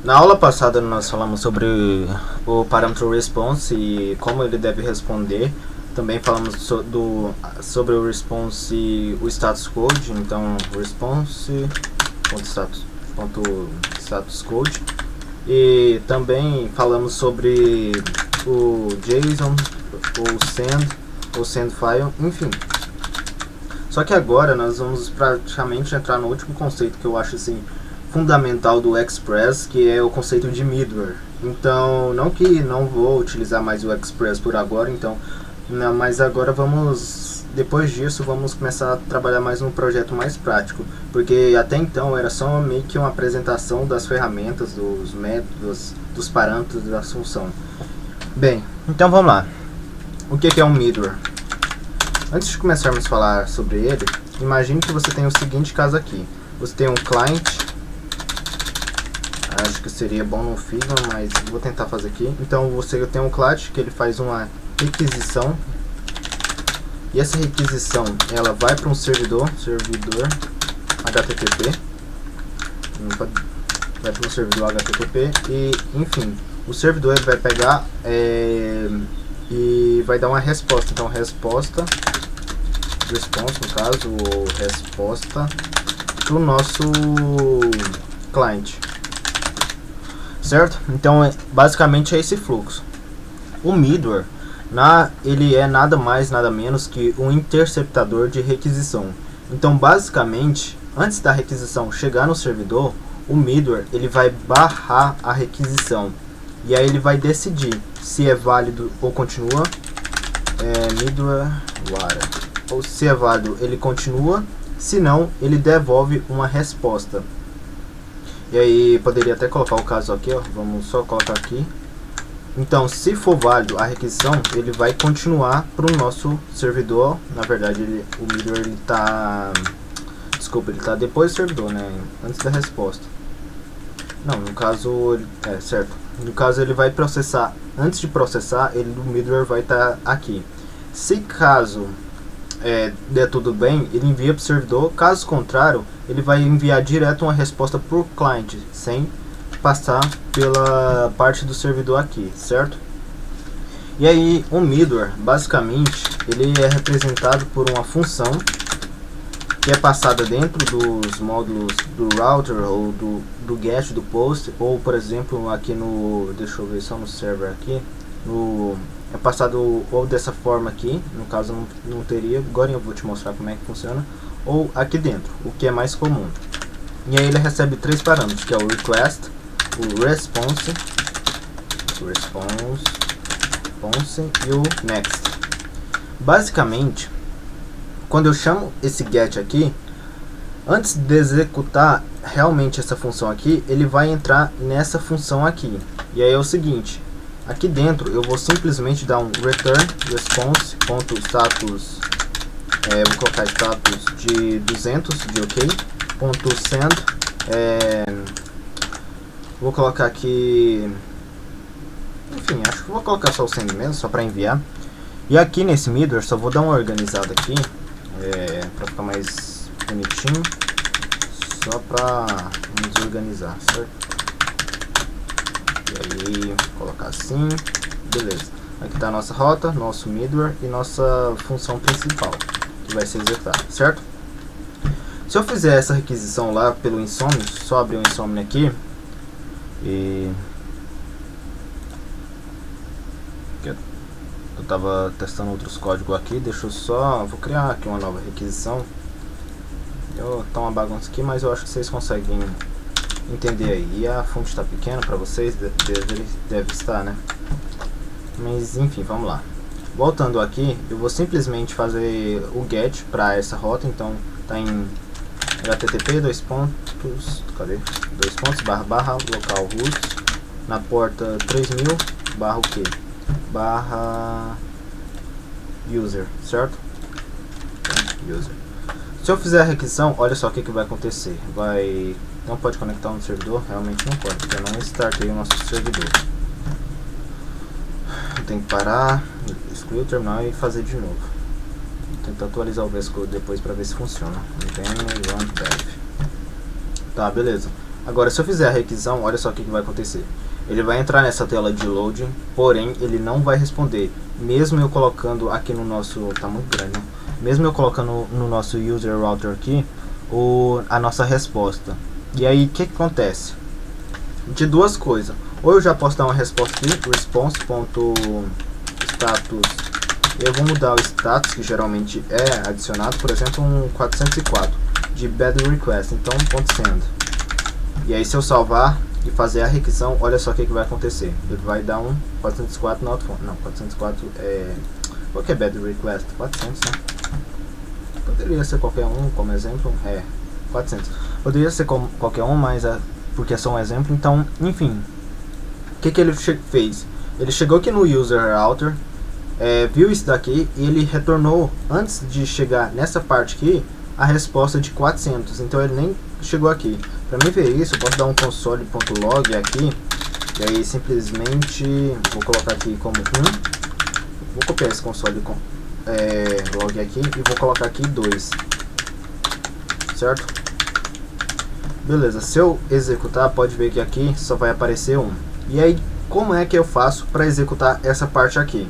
Na aula passada nós falamos sobre o parâmetro response e como ele deve responder. Também falamos sobre o response e o status code. Então, response.status code. E também falamos sobre o JSON, o send file, enfim. Só que agora nós vamos praticamente entrar no último conceito que eu acho assim fundamental do Express, que é o conceito de middleware. Então, não que não vou utilizar mais o Express por agora, então, não, mas agora depois disso, vamos começar a trabalhar mais num projeto mais prático, porque até então era só meio que uma apresentação das ferramentas, dos métodos, dos parâmetros da função. Bem, então vamos lá. O que é um middleware? Antes de começarmos a falar sobre ele, imagine que você tem o seguinte caso aqui. Você tem um client, acho que seria bom no Figma, mas vou tentar fazer aqui. Então você tem um client que ele faz uma requisição, e essa requisição ela vai para um servidor HTTP, vai para um servidor HTTP e enfim, o servidor ele vai pegar e vai dar uma resposta. Então resposta no caso, ou resposta para o nosso cliente, certo? Então basicamente é esse fluxo. O middleware ele é nada mais nada menos que um interceptador de requisição. Então basicamente, antes da requisição chegar no servidor, o middleware ele vai barrar a requisição e aí ele vai decidir se é válido ou continua, middleware ou se é válido ele continua, se não ele devolve uma resposta. E aí poderia até colocar o caso aqui, ó, vamos só colocar aqui. Então, se for válido a requisição, ele vai continuar para o nosso servidor. Na verdade, o middleware ele está depois do servidor, né? Antes da resposta. Não, no caso, certo. No caso, ele vai processar. Antes de processar, o middleware vai estar aqui. Se caso der tudo bem, ele envia para o servidor. Caso contrário, ele vai enviar direto uma resposta para o cliente, sem passar pela parte do servidor aqui, certo? E aí o middleware basicamente ele é representado por uma função que é passada dentro dos módulos do router ou do get, do post, ou por exemplo aqui deixa eu ver só no server aqui, é passado ou dessa forma aqui, no caso não teria, agora eu vou te mostrar como é que funciona, ou aqui dentro, o que é mais comum. E aí ele recebe três parâmetros, que é o request, o response e o next. Basicamente, quando eu chamo esse get aqui, antes de executar realmente essa função aqui, ele vai entrar nessa função aqui. E aí é o seguinte, aqui dentro eu vou simplesmente dar um return response.status, vou colocar status de 200 de ok, .send, vou colocar aqui, enfim, acho que vou colocar só o send mesmo, só para enviar. E aqui nesse middleware só vou dar uma organizada aqui, para ficar mais bonitinho, só para não desorganizar, certo? E aí, vou colocar assim, beleza. Aqui está a nossa rota, nosso middleware e nossa função principal, que vai ser executada, certo? Se eu fizer essa requisição lá pelo Insomnia, só abrir o Insomnia aqui, e eu tava testando outros códigos aqui, vou criar aqui uma nova requisição. Tá uma bagunça aqui, mas eu acho que vocês conseguem entender aí. E a fonte está pequena para vocês, deve estar, né? Mas enfim, vamos lá. Voltando aqui, eu vou simplesmente fazer o get para essa rota, então tá em http localhost na porta 3000 barra o que? Barra user, certo? User. Se eu fizer a requisição, olha só o que vai acontecer. Não pode conectar no servidor? Realmente não pode, porque eu não startei o nosso servidor. Tem que parar, excluir o terminal e fazer de novo. Vou tentar atualizar o VS Code depois para ver se funciona. Tá, beleza. Agora, se eu fizer a requisição, olha só o que vai acontecer. Ele vai entrar nessa tela de loading, porém ele não vai responder, mesmo eu colocando aqui no nosso, tá muito grande, né? Mesmo eu colocando no nosso user router aqui a nossa resposta. E aí o que acontece? De duas coisas, ou eu já posso dar uma resposta aqui, response.status, eu vou mudar o status que geralmente é adicionado, por exemplo um 404 de bad request, então .send. E aí se eu salvar e fazer a requisição, olha só o que vai acontecer. Ele vai dar um 404 not found. Não, 404 é... Qual que é bad request? 400, né? Poderia ser qualquer um, como exemplo. É, 400. Poderia ser qualquer um, mas porque é só um exemplo. Então, enfim. O que ele fez? Ele chegou aqui no user router, viu isso daqui e ele retornou, antes de chegar nessa parte aqui, a resposta de 400. Então ele nem chegou aqui. Para mim ver isso, eu posso dar um console.log aqui, e aí simplesmente vou colocar aqui como 1. Vou copiar esse console log aqui e vou colocar aqui 2, certo? Beleza, se eu executar, pode ver que aqui só vai aparecer 1. E aí, como é que eu faço para executar essa parte aqui?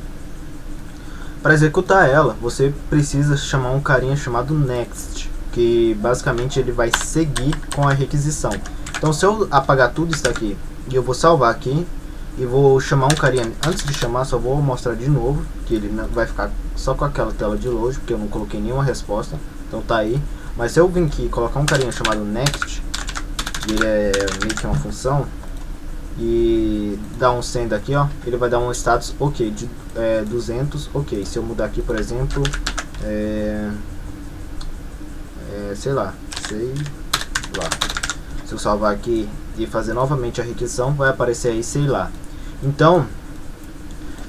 Para executar ela, você precisa chamar um carinha chamado next, que basicamente ele vai seguir com a requisição. Então se eu apagar tudo isso aqui e eu vou salvar aqui e vou chamar um carinha, antes de chamar só vou mostrar de novo que ele vai ficar só com aquela tela de load, porque eu não coloquei nenhuma resposta, então tá aí. Mas se eu vir aqui e colocar um carinha chamado next, ele é meio que uma função, e dar um send aqui, ó, ele vai dar um status ok de 200, ok. Se eu mudar aqui, por exemplo, sei lá, se eu salvar aqui e fazer novamente a requisição, vai aparecer aí, sei lá. Então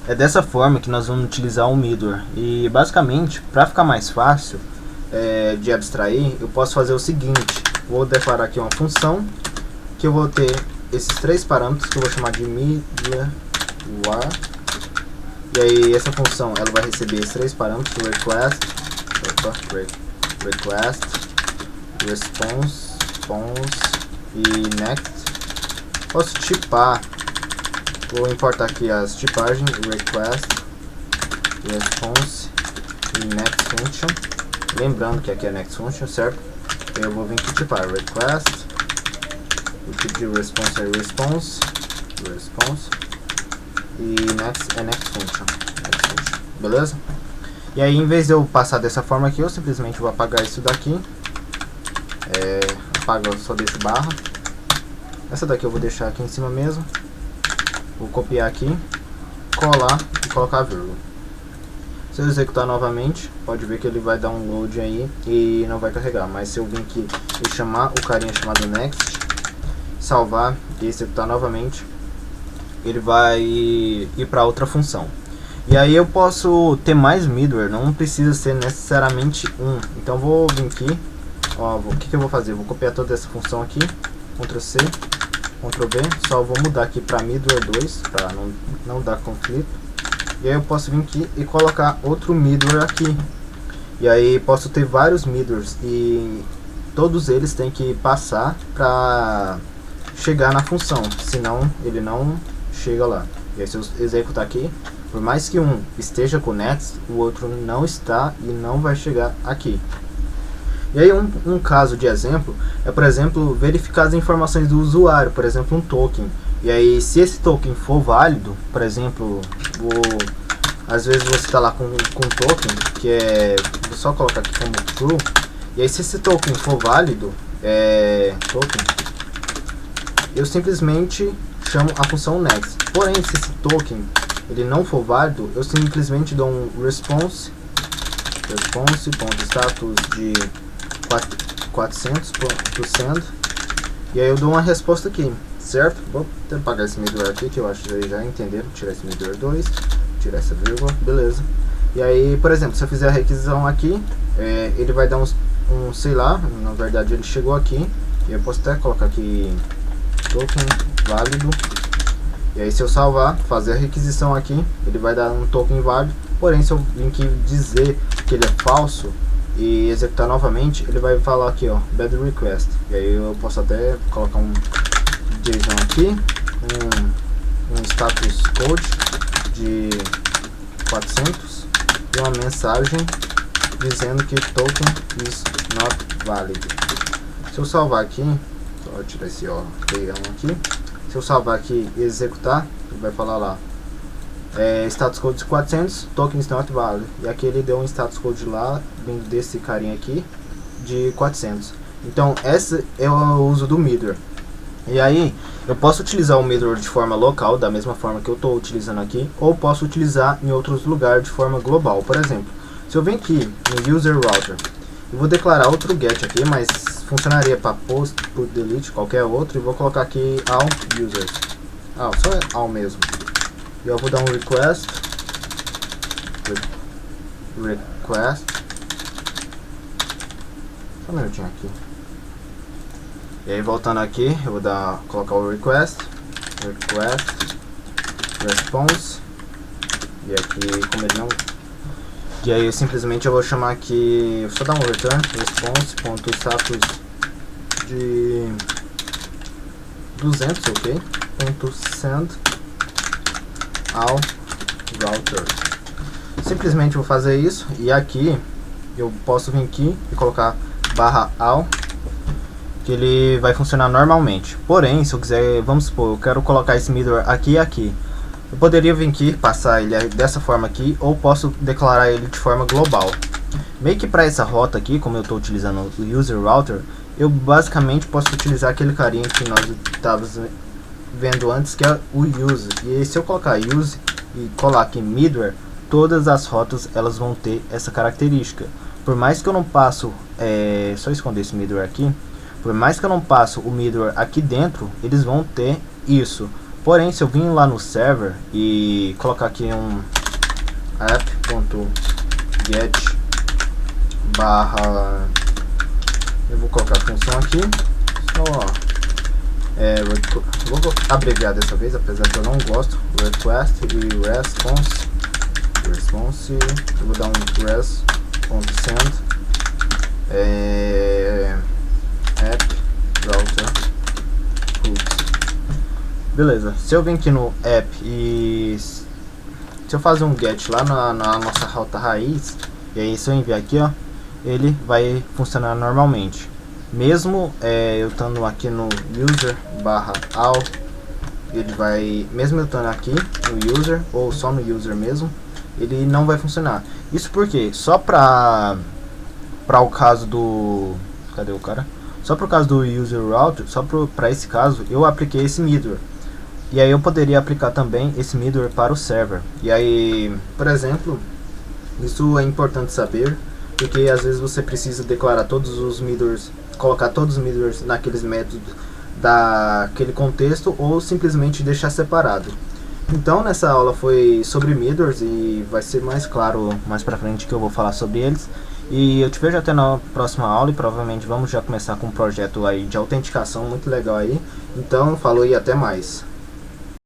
é dessa forma que nós vamos utilizar o middleware. E basicamente, para ficar mais fácil de abstrair, eu posso fazer o seguinte: vou declarar aqui uma função que eu vou ter esses 3 parâmetros que eu vou chamar de middleware. E aí essa função ela vai receber esses 3 parâmetros: request, response e next. Posso tipar, vou importar aqui as tipagens request, response e next function, lembrando que aqui é next function, certo? Eu vou vir aqui tipar request, o tipo de response é response e next é next function, beleza? E aí, em vez de eu passar dessa forma aqui, eu simplesmente vou apagar isso daqui. Apago, só deixo barra. Essa daqui eu vou deixar aqui em cima mesmo. Vou copiar aqui, colar e colocar a vírgula. Se eu executar novamente, pode ver que ele vai dar um load aí e não vai carregar. Mas se eu vir aqui e chamar o carinha chamado next, salvar e executar novamente, ele vai ir para outra função. E aí eu posso ter mais middleware, não precisa ser necessariamente um. Então vou vir aqui, ó, o que eu vou fazer? Vou copiar toda essa função aqui, Ctrl C, Ctrl V, só vou mudar aqui para middleware 2, para não dar conflito. E aí eu posso vir aqui e colocar outro middleware aqui. E aí posso ter vários middlewares e todos eles têm que passar para chegar na função, senão ele não chega lá. E aí se eu executar aqui, por mais que um esteja com next, o outro não está e não vai chegar aqui. E aí um caso de exemplo é, por exemplo, verificar as informações do usuário, por exemplo, um token. E aí se esse token for válido, por exemplo, às vezes você está lá com um token que vou só colocar aqui como true. E aí se esse token for válido, eu simplesmente chamo a função next. Porém, se esse token ele não for válido, eu simplesmente dou um response.status de 400.send e aí eu dou uma resposta aqui, certo? Vou até apagar esse middleware aqui, que eu acho que vocês já entenderam. Tirar esse middleware 2, tirar essa vírgula, beleza. E aí, por exemplo, se eu fizer a requisição aqui, ele vai dar sei lá, na verdade ele chegou aqui, e eu posso até colocar aqui token válido. E aí se eu salvar, fazer a requisição aqui, ele vai dar um token válido. Porém, se eu vir aqui dizer que ele é falso e executar novamente, ele vai falar aqui, ó, bad request. E aí eu posso até colocar um JSON aqui, um status code de 400 e uma mensagem dizendo que token is not valid. Se eu salvar aqui, só tirar esse ó aqui, se eu salvar aqui e executar, ele vai falar lá, status code de 400, token is not valid. E aqui ele deu um status code lá, vindo desse carinha aqui, de 400. Então esse é o uso do middleware. E aí eu posso utilizar o middleware de forma local, da mesma forma que eu estou utilizando aqui, ou posso utilizar em outros lugares de forma global. Por exemplo, se eu venho aqui no user router, eu vou declarar outro get aqui, mas funcionaria para post, put, delete, qualquer outro, e vou colocar aqui all users. Só é all mesmo. E eu vou dar um request. Só um minutinho aqui. E aí voltando aqui, eu vou colocar o request response. E aqui, como ele não... E aí simplesmente eu vou chamar aqui, só dar um return response.status de 200, ok? .send ao router. Simplesmente vou fazer isso, e aqui eu posso vir aqui e colocar /all, que ele vai funcionar normalmente. Porém, se eu quiser, vamos supor, eu quero colocar esse middleware aqui e aqui, eu poderia vir aqui, passar ele dessa forma aqui, ou posso declarar ele de forma global. Meio que para essa rota aqui, como eu estou utilizando o user router, eu basicamente posso utilizar aquele carinha que nós estávamos vendo antes, que é o use. E se eu colocar use e colar aqui middleware, todas as rotas elas vão ter essa característica. Por mais que eu não passo, só esconder esse middleware aqui, por mais que eu não passo o middleware aqui dentro, eles vão ter isso. Porém, se eu vim lá no server e colocar aqui um app.get barra, eu vou colocar a função aqui, vou abreviar dessa vez, apesar que eu não gosto, request e response, eu vou dar um res.send app router hooks. Beleza, se eu vir aqui no app e se eu fazer um get lá na nossa rota raiz, e aí se eu enviar aqui, ó, ele vai funcionar normalmente. Mesmo eu estando aqui no user /all, ele vai, mesmo eu estando aqui no user, ou só no user mesmo, ele não vai funcionar. Isso porque só para o caso do... Cadê o cara? Só para o caso do user router, só para esse caso, eu apliquei esse middleware. E aí eu poderia aplicar também esse middleware para o server. E aí, por exemplo, isso é importante saber, porque às vezes você precisa declarar todos os middlewares, colocar todos os middlewares naqueles métodos daquele contexto, ou simplesmente deixar separado. Então nessa aula foi sobre middlewares, e vai ser mais claro mais pra frente que eu vou falar sobre eles. E eu te vejo até na próxima aula, e provavelmente vamos já começar com um projeto aí de autenticação muito legal aí. Então falou e até mais.